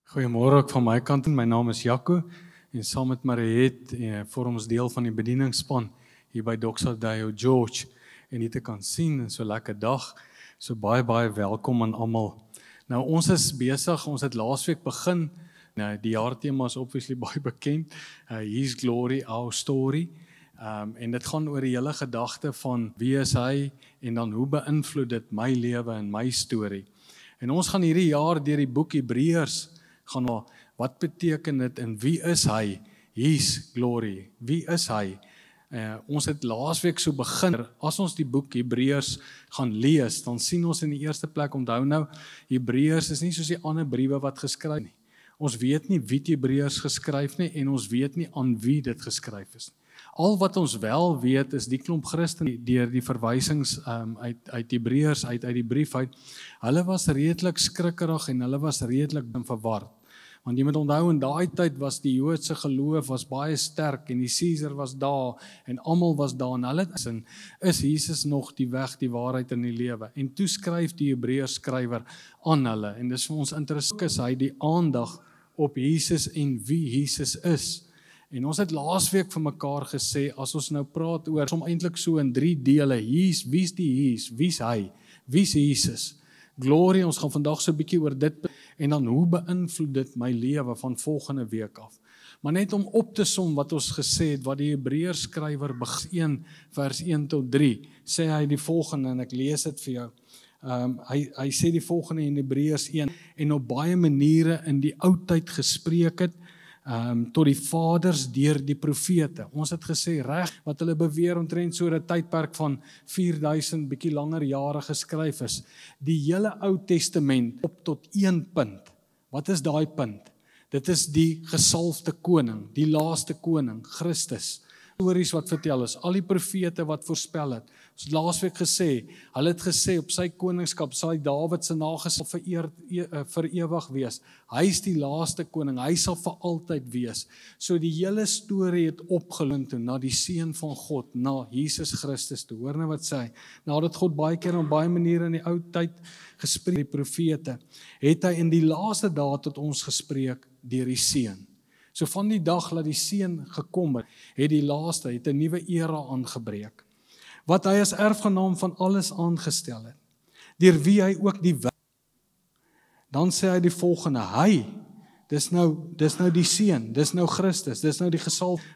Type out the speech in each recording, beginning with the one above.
Goeiemôre ook van my kant. My naam is Jaco en saam met Mariet vorm ons deel van die bedieningsspan hier by Doxa Deo George en hier te kan sien en so lekker dag. So baie welkom aan almal. Nou ons is besig, ons het laasweek begin. Nou die jaartema is obviously baie bekend. His glory, our story. En dit gaan oor die hele gedagte van wie is hy en dan hoe beïnvloed dit my lewe en my storie. En ons gaan hierdie jaar deur die boek Hebreërs gaan wat beteken dit en wie is hy? His glory. Wie is hy? Ons het laasweek so begin. As ons die boek Hebreërs gaan lees, dan sien ons in die eerste plek, onthou nou, Hebreërs is nie soos die ander briewe wat geskryf nie. Ons weet nie wie die Hebreërs geskryf nie en ons weet nie aan wie dit geskryf is. Al wat ons wel weet is die klomp Christene deur die verwysings uit Hebreërs uit die brief uit. Hulle was redelik skrikkerig en hulle was redelik verward. Want jy moet onthou, in daai tyd was die Joodse geloof was baie sterk en die Caesar was daar en almal was daar en hulle is Jesus nog die weg, die waarheid en die lewe. En toe skryf die Hebreërs skrywer aan hulle en dis vir ons interessant is hy die aandag op Jesus en wie Jesus is. En ons het laasweek vir mekaar gesê, as ons nou praat oor, som eintlik so in 3 dele, wie's hy, wie's Jesus? Glory, ons gaan vandag so 'n bietjie oor dit, en dan hoe beïnvloed dit my lewe van volgende week af. Maar net om op te som wat ons gesê het, wat die Hebreërs skrywer begin vers 1 tot 3, sê hy die volgende, en ek lees dit vir jou. Hy sê die volgende in Hebreërs 1, en op baie maniere in die ou tyd gespreek het, tot die vaders deur die profete. Ons het gesê reg wat hulle beweer omtrent so 'n tydperk van 4000 bietjie langer jare geskryf is. Die hele Ou Testament op tot 1 punt. Wat is daai punt? Dit is die gesalfde koning, die laaste koning, Christus. Stories wat vertel is, al die profete wat voorspel het. Ons het laasweek gesê, hulle het gesê op sy koningskap sal Dawid se nageslag vir ewig wees. Hy is die laaste koning, hy sal vir altyd wees. So die hele storie het opgeloop toe na die seun van God, na Jesus Christus toe. Hoor nou wat sê hy? Nadat God baie keer op baie maniere in die ou tyd gespreek die profete, het hy in die laaste dae tot ons gespreek deur die seun. So van die dag dat die seun gekom het die laaste, het 'n nuwe era aangebreek. Wat hy as erfgenaam van alles aangestel het, deur wie hy ook die wêreld. Dan sê hy die volgende, hy, dis nou die seun, dis nou Christus, dis nou die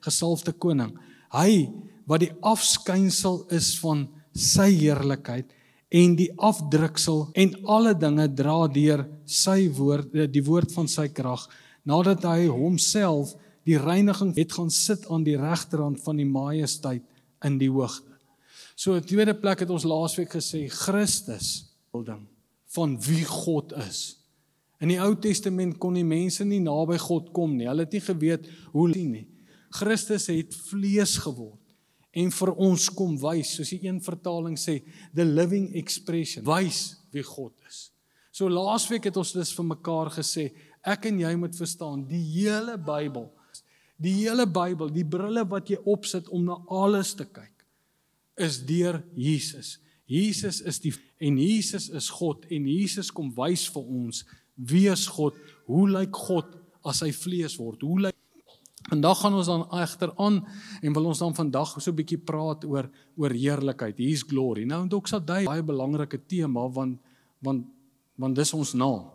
gesalfde koning. Hy, wat die afskynsel is van sy heerlikheid, en die afdruksel en alle dinge dra deur sy woord, die woord van sy krag, nadat hy homself die reiniging het gaan sit aan die regterhand van die majesteit in die hoogte. So in tweede plek het ons laasweek gesê, Christus, van wie God is. In die Ou Testament kon die mense nie naby God kom nie, hulle het nie geweet hoe nie. Christus het vlees geword en vir ons kom wys, soos die een vertaling sê, the living expression, wys wie God is. So laasweek het ons dus vir mekaar gesê, ek en jy moet verstaan, die hele Bybel, die brille wat jy opsit om na alles te kyk, is deur Jesus. Jesus is en Jesus is God, en Jesus kom wys vir ons, wie is God, hoe lyk God as hy vlees word, Vandag gaan ons dan agteraan, en wil ons dan vandag so 'n bietjie praat oor heerlikheid, his glory. Nou, Doxa Deo, baie belangrike tema, want dis ons naam.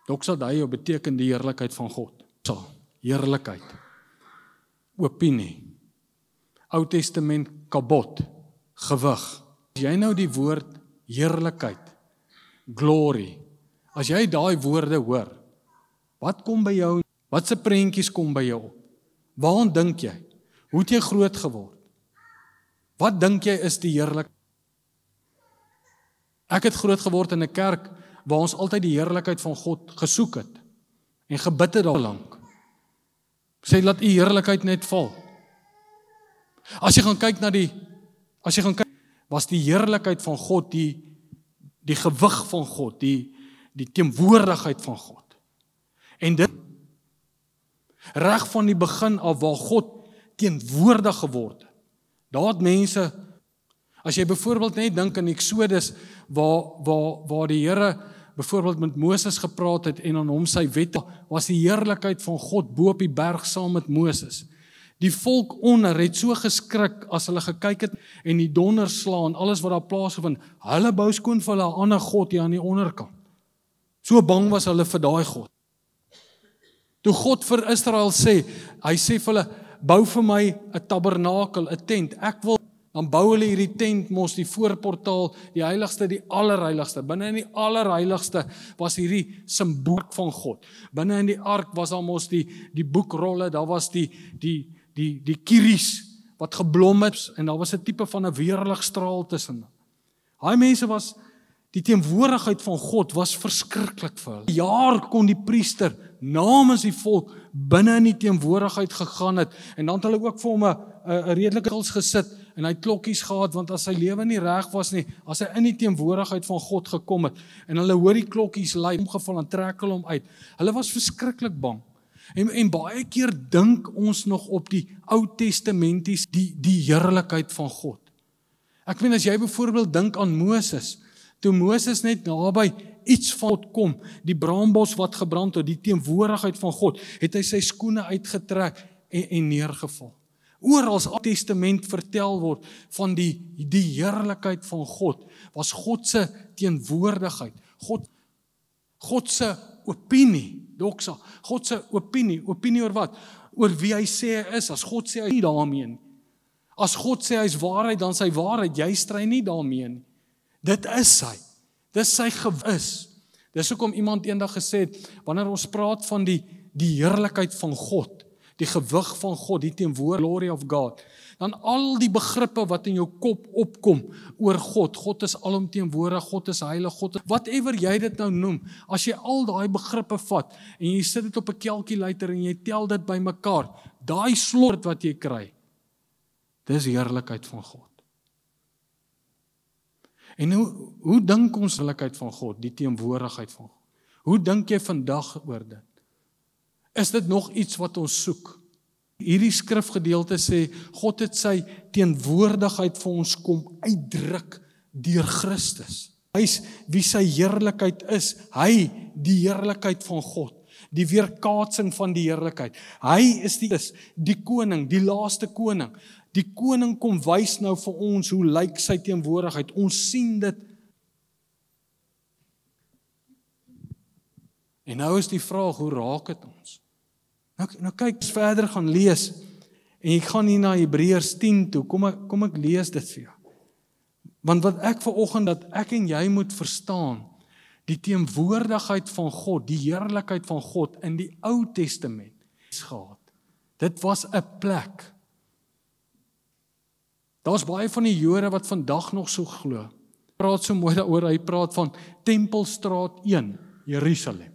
Doxa Deo beteken die heerlikheid van God. Heerlikheid. Opinie. Ou Testament kabot. Gewig. As jy nou die woord heerlikheid, glory, as jy daai woorde hoor, wat kom by jou? Wat se prentjies kom by jou op? Waaraan dink jy? Hoe het jy groot geword? Wat dink jy is die heerlikheid? Ek het groot geword in 'n kerk waar ons altyd die heerlikheid van God gesoek het en gebid het daar lank. Sê laat u heerlikheid net val. As jy gaan kyk was die heerlikheid van God die gewig van God, die teenwoordigheid van God. En dit reg van die begin af waar God teenwoordig geword het. Daar het mense, as jy byvoorbeeld net dink aan Exodus waar die Here byvoorbeeld met Moses gepraat het en aan hom sy wette, was die heerlikheid van God bo op die berg saam met Moses. Die volk onder het so geskrik as hulle gekyk het en die donder slaan, alles wat daar plaasgevind, hulle bou skoon vir hulle 'n ander God hier aan die onderkant. So bang was hulle vir daai God. Toe God vir Israel sê, hy sê vir hulle, bou vir my 'n tabernakel, 'n tent, dan bou hulle hierdie tent mos, die voorportaal, die heiligste, die allerheiligste. Binne in die allerheiligste was hierdie simbool van God. Binne in die ark was daar mos die boekrolle, daar was die kieries wat geblom het, en daar was 'n tipe van 'n weerligstraal tussen. Daai mense was, die teenwoordigheid van God was verskriklik vir hulle. Jaar kon die priester namens die volk binne in die teenwoordigheid gegaan het, en dan het hulle ook vir hom 'n redelike kils gesit, en hy het klokkies gehad, want as sy lewe nie reg was nie, as hy in die teenwoordigheid van God gekom het, en hulle hoor die klokkies lui, omgeval en trek hulle hom uit. Hulle was verskriklik bang. En baie keer dink ons nog op die Ou Testamenties, die heerlikheid van God. Ek weet as jy byvoorbeeld dink aan Moses, toe Moses net naby iets van God kom, die braambos wat gebrand het, die teenwoordigheid van God, het hy sy skoene uitgetrek en neergeval. Oral as Ou Testament vertel word van die heerlikheid van God, was God se teenwoordigheid, God se opinie, doksa, God se opinie oor wat? Oor wie hy sê hy is. As God sê hy nie daarmee nie. As God sê hy is waarheid, dan sy waarheid, jy stry nie daarmee nie. Dit is hy. Dis sy gewis. Dis hoekom iemand eendag gesê het, wanneer ons praat van die heerlikheid van God, die gewig van God, die teenwoordigheid, glory of God, dan al die begrippe wat in jou kop opkom oor God, God is alomteenwoordig, God is heilig, whatever jy dit nou noem, as jy al daai begrippe vat, en jy sit dit op 'n calculator en jy tel dit bymekaar, daai slot wat jy kry, dis die heerlikheid van God. En hoe dink ons heerlikheid van God, die teenwoordigheid van God? Hoe dink jy vandag oor dit? Is dit nog iets wat ons soek? Hierdie skrifgedeelte sê, God het sy teenwoordigheid vir ons kom uitdruk deur Christus. Hy is wie sy heerlikheid is, hy die heerlikheid van God, die weerkaatsing van die heerlikheid. Hy is die koning, die laaste koning. Die koning kom wys nou vir ons hoe lyk sy teenwoordigheid. Ons sien dit. En nou is die vraag, hoe raak dit ons? Nou kyk, ons verder gaan lees, en ek gaan hier na Hebreërs 10 toe, kom ek lees dit vir jou. Want wat ek vanoggend, dat ek en jy moet verstaan, die teenwoordigheid van God, die heerlikheid van God in die Ou Testament is gehad. Dit was 'n plek. Daar's baie van die Jode wat vandag nog so glo. Praat so mooi daaroor, hy praat van Tempelstraat 1, Jerusalem.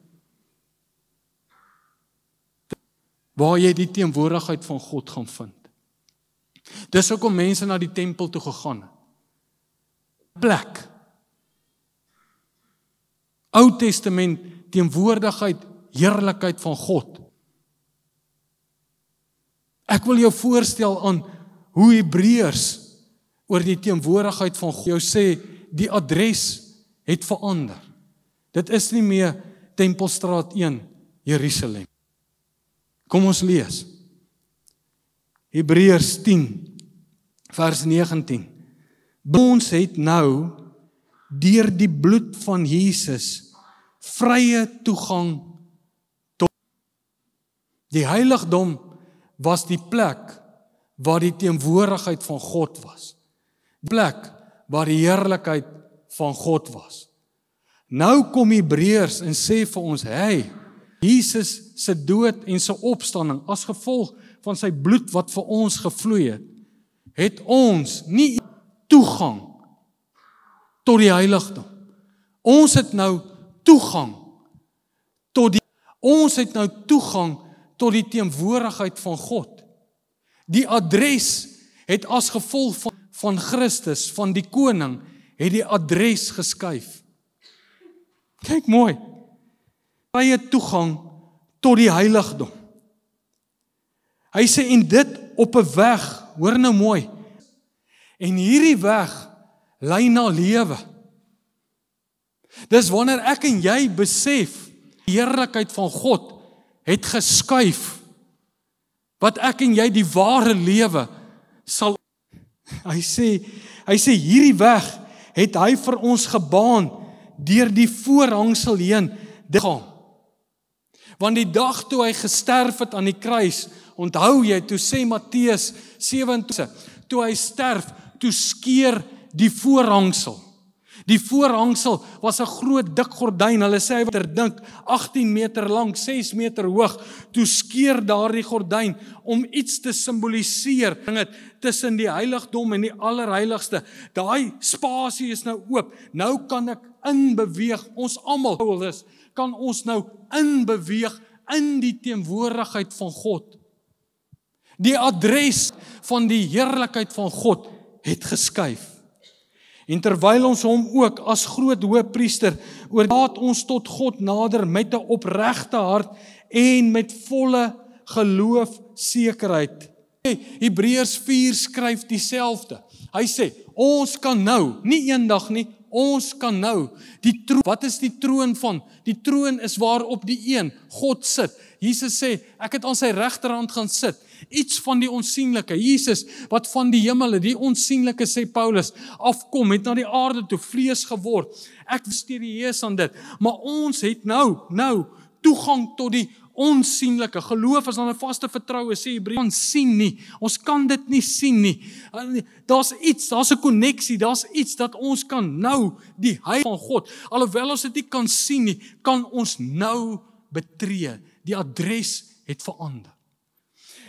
Waar jy die teenwoordigheid van God gaan vind. Dis hoekom mense na die tempel toe gegaan het. Plek. Ou Testament, teenwoordigheid, heerlikheid van God. Ek wil jou voorstel aan hoe Hebreërs oor die teenwoordigheid van God jou sê, die adres het verander. Dit is nie meer Tempelstraat 1, Jerusalem. Kom ons lees. Hebreërs 10, vers 19. Ons het nou, deur die bloed van Jesus, vrye toegang tot die heiligdom was die plek waar die teenwoordigheid van God was. Die plek waar die heerlikheid van God was. Nou kom Hebreërs en sê vir ons, hey, Jesus se dood en sy opstanding as gevolg van sy bloed wat vir ons gevloei het ons nie toegang tot die heiligdom. Ons het nou toegang tot die teenwoordigheid van God. Die adres het as gevolg van Christus, van die koning, het die adres geskuif. Kyk mooi. Vrye toegang tot die heiligdom. Hy sê, en dit op 'n weg, hoor nou mooi, en hierdie weg lei na lewe. Dis wanneer ek en jy besef, die heerlikheid van God het geskuif, wat ek en jy die ware lewe sal. Hy sê hierdie weg het hy vir ons gebaan deur die voorhangsel heen gaan. Want die dag toe hy gesterf het aan die kruis, onthou jy, toe sê Matteus 27, toe hy sterf, toe skeer die voorhangsel. Die voorhangsel was 'n groot dik gordyn, hulle sê hy het dink 18 meter lank, 6 meter hoog, toe skeer daardie gordyn om iets te simboliseer, tussen die heiligdom en die allerheiligste. Daai spasie is nou oop, nou kan ek inbeweeg, ons almal kan ons nou inbeweeg in die teenwoordigheid van God. Die adres van die heerlikheid van God het geskuif. En terwyl ons hom ook as groot hoëpriester laat ons tot God nader met 'n opregte hart en met volle geloof sekerheid. Hebreërs 4 skryf dieselfde. Hy sê, ons kan nou, nie eendag nie, ons kan nou die troon. Wat is die troon van? Die troon is waarop die een, God sit. Jesus sê, ek het aan sy regterhand gaan sit. Iets van die onsienlike, Jesus wat van die hemele, die onsienlike sê Paulus, afkom, het na die aarde toe vlees geword. Ek mysterieus aan dit, maar ons het nou toegang tot die onsienlike. Geloof is dan 'n vaste vertroue, sê Hebreërs, ons sien nie. Ons kan dit nie sien nie. Daar's iets, daar's 'n koneksie, daar's iets dat ons kan nou die heiligheid van God. Alhoewel ons dit nie kan sien nie, kan ons nou betree. Die adres het verander.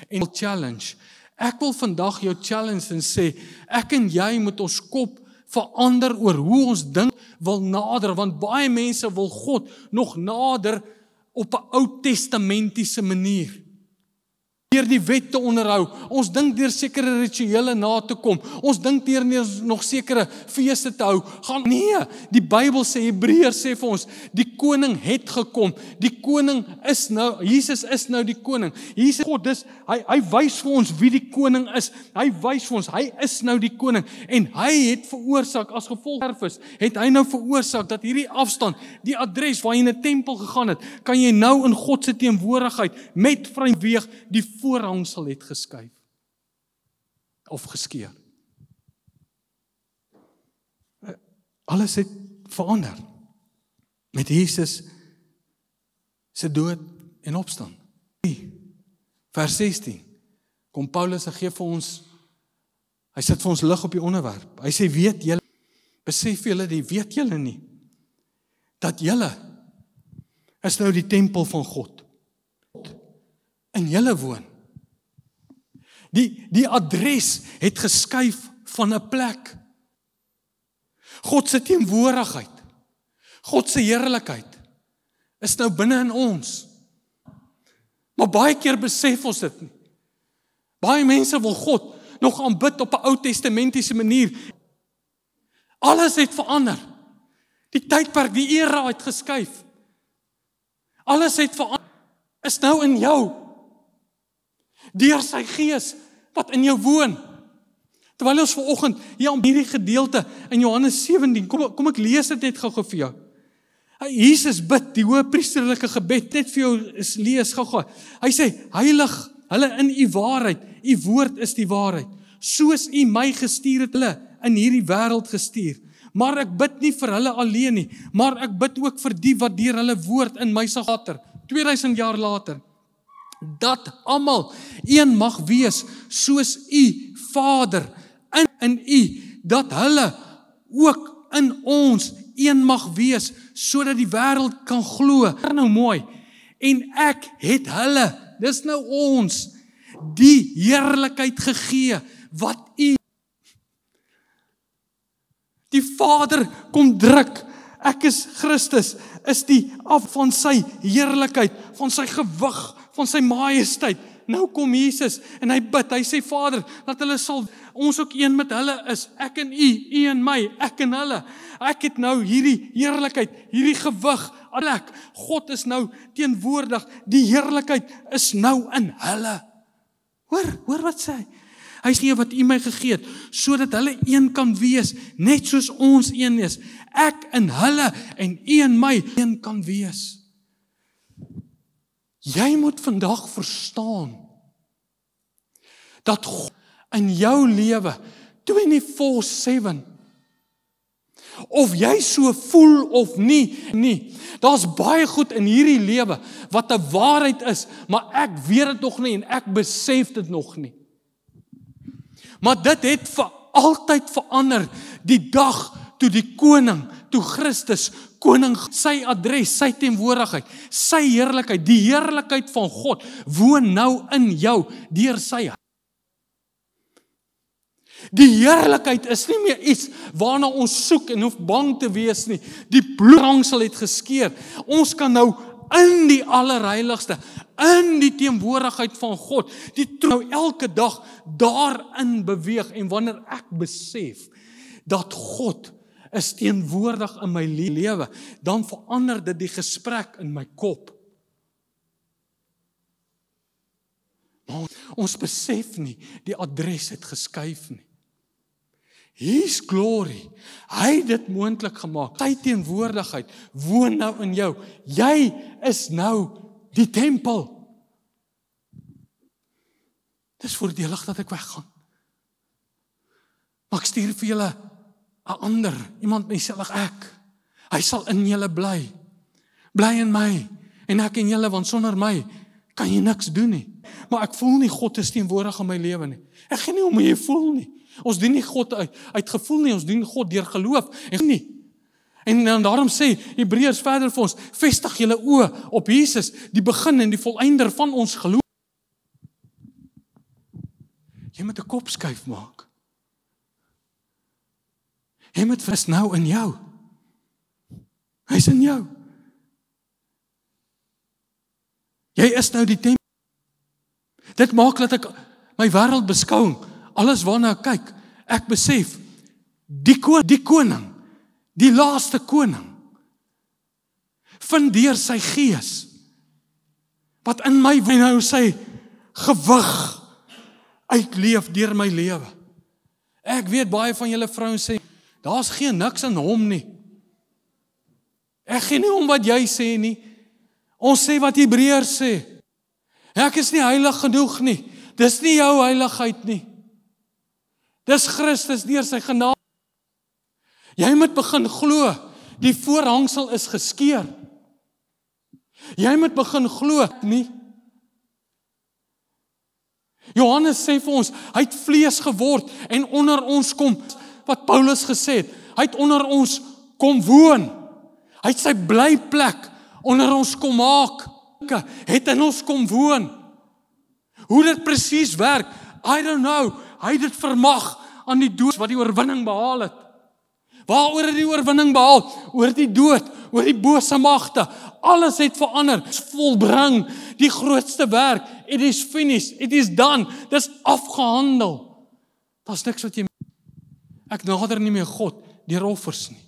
En challenge. Ek wil vandag jou challenge en sê, ek en jy moet ons kop verander oor hoe ons dink wil nader, want baie mense wil God nog nader op 'n Ou Testamentiese manier. Deur die wet te onderhou. Ons dink deur sekere rituele na te kom. Ons dink deur nog sekere feeste te hou. Nee, die Bybel sê, Hebreërs sê vir ons, die koning het gekom. Die koning is nou, Jesus is nou die koning. Jesus, God, hy wys vir ons wie die koning is. Hy wys vir ons, hy is nou die koning. En hy het veroorsaak, as gevolg erfenis, het hy nou veroorsaak dat hierdie afstand, die adres waar jy in 'n tempel gegaan het, kan jy nou in God se teenwoordigheid met vry weeg die voorhangsel het geskuif of geskeur. Alles het verander met Jesus se dood en opstaan. Vers 16 kom Paulus en gee vir ons, hy sit vir ons lig op die onderwerp. Hy sê, weet julle, besef julle die, weet julle nie, dat julle is nou die tempel van God. In julle woon. Die adres het geskuif van 'n plek. God se teenwoordigheid, God se heerlikheid is nou binne in ons. Maar baie keer besef ons dit nie. Baie mense wil God nog aanbid op 'n Ou Testamentiese manier. Alles het verander. Die tydperk, die era het geskuif. Alles het verander. Is nou in jou. Deur sy Gees wat in jou woon. Terwyl ons vanoggend hier aan hierdie gedeelte in Johannes 17, kom ek lees dit net gou vir jou. Jesus bid die hoëpriesterlike gebed, net vir jou lees gou. Hy sê, heilig hulle in u waarheid, u woord is die waarheid. Soos u my gestuur het, hulle in hierdie wêreld gestuur. Maar ek bid nie vir hulle alleen nie, maar ek bid ook vir die wat deur hulle woord in my sal later, 2000 jaar later. Dat almal een mag wees, soos u Vader in u, dat hulle ook in ons een mag wees, sodat die wêreld kan glo. Nou mooi. En ek het hulle, dis nou ons, die heerlikheid gegee, wat u, die Vader kom druk, ek is Christus, is die af van sy heerlikheid, van sy gewig, van sy majesteit. Nou kom Jesus en hy bid, hy sê Vader, dat hulle sal, ons ook een met hulle is, ek en u en my, ek en hulle. Ek het nou hierdie heerlikheid, hierdie gewig, God is nou teenwoordig, die heerlikheid is nou in hulle. Hoor wat sê hy? Hy sê wat U my gegee het, sodat hulle een kan wees, net soos ons een is. Ek in hulle en U in my een kan wees. Jy moet vandag verstaan dat God in jou lewe 24/7, of jy so voel of nie, daar's baie goed in hierdie lewe wat 'n waarheid is, maar ek weet dit nog nie en ek besef dit nog nie. Maar dit het vir altyd verander die dag toe die koning, toe Christus koning, sy adres, sy teenwoordigheid, sy heerlikheid, die heerlikheid van God woon nou in jou deur sy. Die heerlikheid is nie meer iets waarna ons soek en hoef bang te wees nie. Die bloedrangsel het geskeur. Ons kan nou in die allerheiligste, in die teenwoordigheid van God, die nou elke dag daarin beweeg. En wanneer ek besef dat God is teenwoordig in my lewe, dan verander dit die gesprek in my kop. Maar ons besef nie, die adres het geskuif nie. His glory, hy het dit moontlik gemaak. Sy teenwoordigheid woon nou in jou. Jy is nou die tempel. Dis voordelig dat ek weggaan. Maar ek stuur vir julle 'n ander, iemand myself ek. Hy sal in julle bly. Bly in my en ek in julle, want sonder my kan jy niks doen nie. Maar ek voel nie God is teenwoordig in my lewe nie. Ek gee nie om hoe jy voel nie. Ons dien nie God uit gevoel nie, ons dien God deur geloof en nie. En dan daarom sê Hebreërs verder vir ons, vestig julle oë op Jesus, die begin en die volëinder van ons geloof. Jy moet 'n kop skuif maak. Hy is nou in jou. Hy's in jou. Jy is nou die tempel. Dit maak dat ek my wêreld beskou, alles waarna ek kyk, ek besef, die koning, die laaste koning, vind deur sy gees, wat in my nou sy gewig uitleef deur my lewe. Ek weet baie van julle vrouens sê, daar's geen niks in hom nie. Ek gee nie om wat jy sê nie. Ons sê wat Hebreërs sê. Ek is nie heilig genoeg nie. Dis nie jou heiligheid nie. Dis Christus deur sy genade. Jy moet begin glo, die voorhangsel is geskeur. Jy moet begin glo, nie? Johannes sê vir ons, hy het vlees geword en onder ons kom, wat Paulus gesê het, hy het onder ons kom woon. Hy het sy blyplek onder ons kom maak, het in ons kom woon. Hoe dit presies werk, I don't know. Hy het dit vermag aan die dood wat die oorwinning behaal het. Waaroor het die oorwinning behaal? Oor die dood, oor die bose magte. Alles het verander, volbring, die grootste werk. It is finished, it is done. Dis afgehandel. Daar's niks wat jy... Ek nader nie meer God deur offers nie.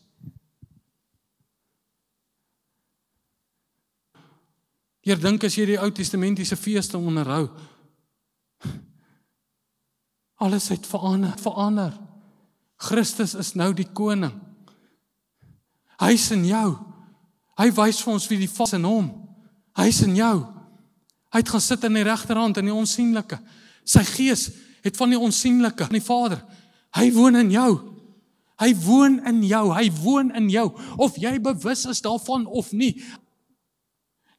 Jy dink as jy die Ou Testamentiese feeste onderhou, alles het verander. Christus is nou die koning. Hy is in jou. Hy wys vir ons wie die Vader is in hom. Hy is in jou. Hy het gaan sit in die regterhand in die onsigbare. Sy gees het van die onsigbare, van die Vader. Hy woon in jou. Hy woon in jou. Hy woon in jou. Of jy bewus is daarvan of nie.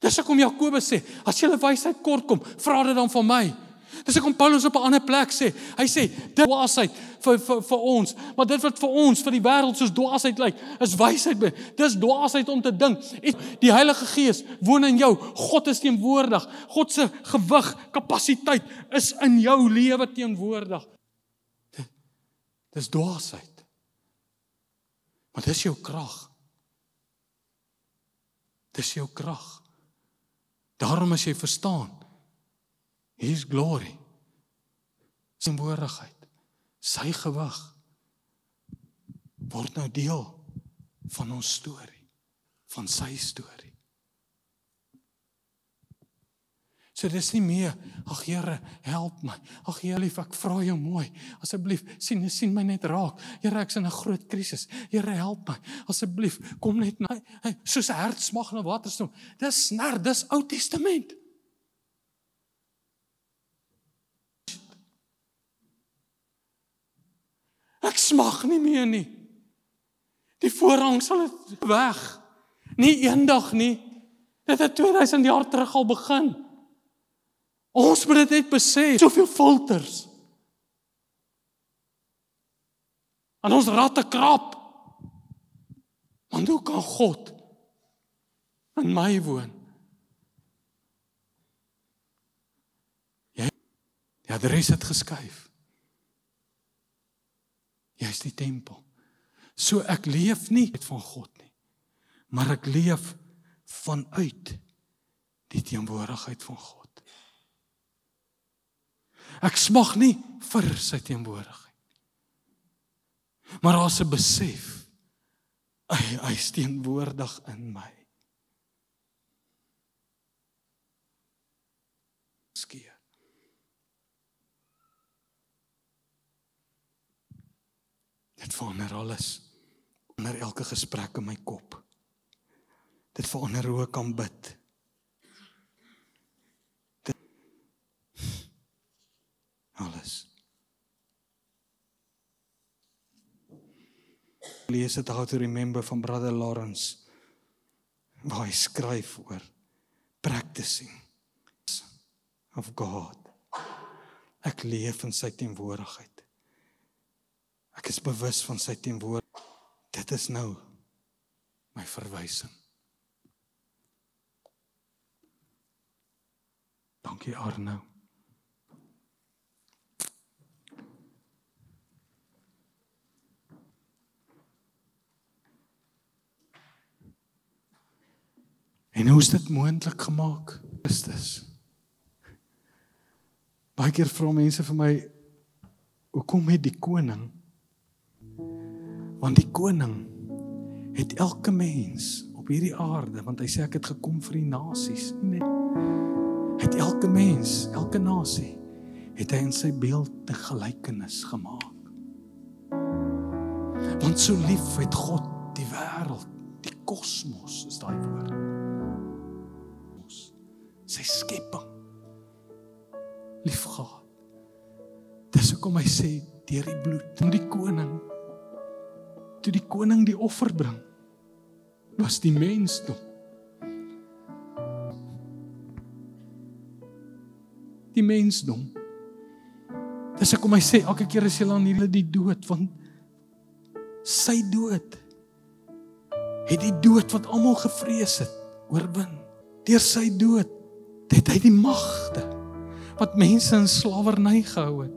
Dis hoekom Jakobus sê, as jy wysheid kort kom, vra dit dan van my. Dis hoekom Paulus op 'n ander plek sê, hy sê, dit dwaasheid vir ons, maar dit wat vir ons, vir die wêreld soos dwaasheid lyk, is wysheid. Dis dwaasheid om te dink. Die Heilige Gees woon in jou, God is teenwoordig, God se gewig, kapasiteit is in jou lewe teenwoordig. Dis dwaasheid. Maar dis jou krag. Dis jou krag. Daarom as jy verstaan, His glory, sy teenwoordigheid, sy gewig, word nou deel van ons storie, van sy storie. So dis nie meer, ag Here, help my. Ag Here, lief, ek vra jou mooi. Asseblief, sien my net raak. Here, ek's in 'n groot krisis. Here, help my. Asseblief, kom net na. Soos 'n hert smag na waterstroom. Dis dis Ou Testament. Ek smag nie meer nie. Die voorhang sal dit weg. Nie eendag nie. Dit het 2000 jaar terug al begin. Ons moet dit net besef. Soveel filters. En ons ratte krap. Want hoe kan God in my woon? Die adres het geskuif. Jy is die tempel. So ek leef nie van God nie, maar ek leef vanuit die teenwoordigheid van God. Ek smag nie vir sy teenwoordigheid, maar daar's 'n besef, hy is teenwoordig in my. Skeer. Dit verander alles, onder elke gesprek in my kop. Dit verander hoe ek kan bid. Alles. Lees het How to Remember van Brother Lawrence, waar hy skryf oor practicing of God. Ek leef in sy teenwoordigheid. Ek is bewus van sy teenwoordigheid. Dit is nou my verwysing. Dankie Arno. En hoe is dit moontlik gemaak? Christus. Baie keer vra mense vir my, hoekom het die koning? Want die koning het elke mens op hierdie aarde, want hy sê ek het gekom vir die nasies, nie net. Het elke mens, elke nasie, het hy in sy beeld 'n gelykenis gemaak. Want so lief het God die wêreld, die kosmos is daai woord. Sy skepping lief gehad. Dis hoekom hy sê deur die bloed, toe die koning die offer bring, was die mensdom. Die mensdom. Dis hoekom hy sê elke keer as jy aan hierdie die dood, want sy dood het die dood wat almal gevrees het, oorwin. Deur sy dood het hy die magte wat mense in slawerny gehou het.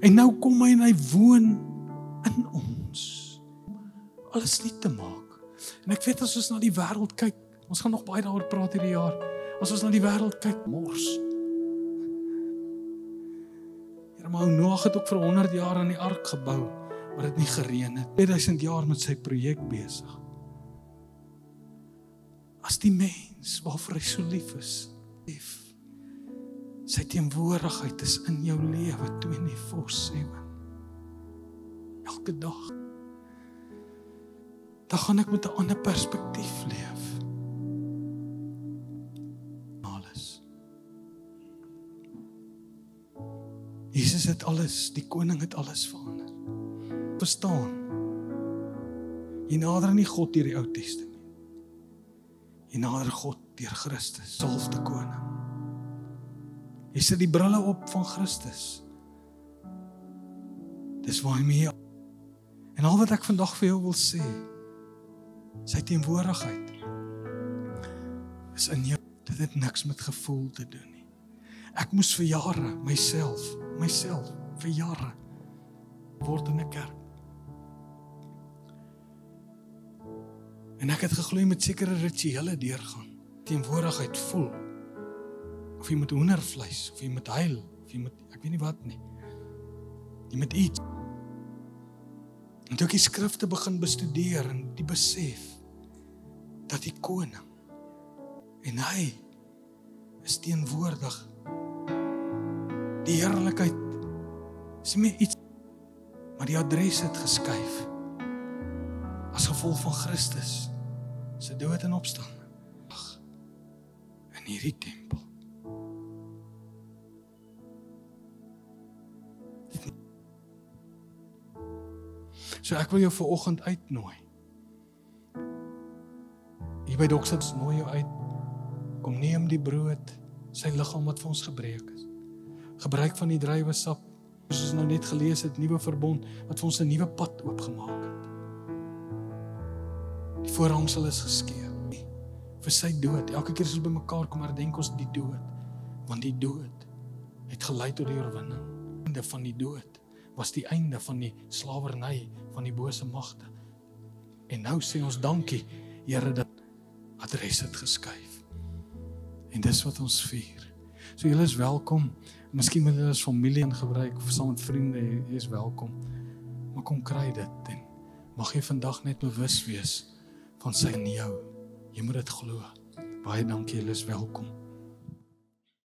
En nou kom hy en hy woon in ons. Alles nie te maak. En ek weet as ons na die wêreld kyk, ons gaan nog baie daaroor praat hierdie jaar. As ons na die wêreld kyk, mors. Here, maar Noag het ook vir 100 jaar aan die ark gebou, maar dit nie gereën het. 2000 jaar met sy projek besig. As die mens waarvoor hy so lief is, sy teenwoordigheid is in jou lewe 24/7. Elke dag. Dan gaan ek met 'n ander perspektief leef. Alles. Jesus het alles, die koning het alles verander. Verstaan? Jy nader nie God deur die Ou Testament. Jy nader God deur Christus, selfde koning. Jy sit die brille op van Christus. Dis waar hy mee. En al wat ek vandag vir jou wil sê, sy teenwoordigheid is in jou. Dit het niks met gevoel te doen nie. Ek moes vir jare myself vir jare word in 'n kerk. En ek het geglo jy moet sekere rituele deurgaan. Teenwoordigheid voel. Of jy moet hoendervleis, of jy moet huil, of jy moet, ek weet nie wat nie. Jy moet eet. En toe ek die skrifte begin bestudeer en die besef, dat die koning en hy is teenwoordig. Die heerlikheid is nie meer iets, maar die adres het geskuif as gevolg van Christus se dood en opstanding in hierdie tempel. So ek wil jou vanoggend uitnooi. Hier by Doxa nooi jou uit. Kom neem die brood, sy liggaam wat vir ons gebreek is. Gebruik van die druiwesap, soos ons nou net gelees het, nuwe verbond, wat vir ons 'n nuwe pad oopgemaak het. Die voorhangsel is geskeur vir sy dood. Elke keer as ons bymekaar kom, herdenk ons die dood, want die dood het gelei tot die oorwinning. Die einde van die dood was die einde van die slawerny van die bose magte. En nou sê ons dankie, Here, dat adres het geskuif. En dis wat ons vier. So julle is welkom. Miskien moet julle as familie ingebruik of saam met vriende, jy is welkom. Maar kom kry dit en mag jy vandag net bewus wees van sy in jou. Jy moet dit glo. Baie dankie, julle is welkom.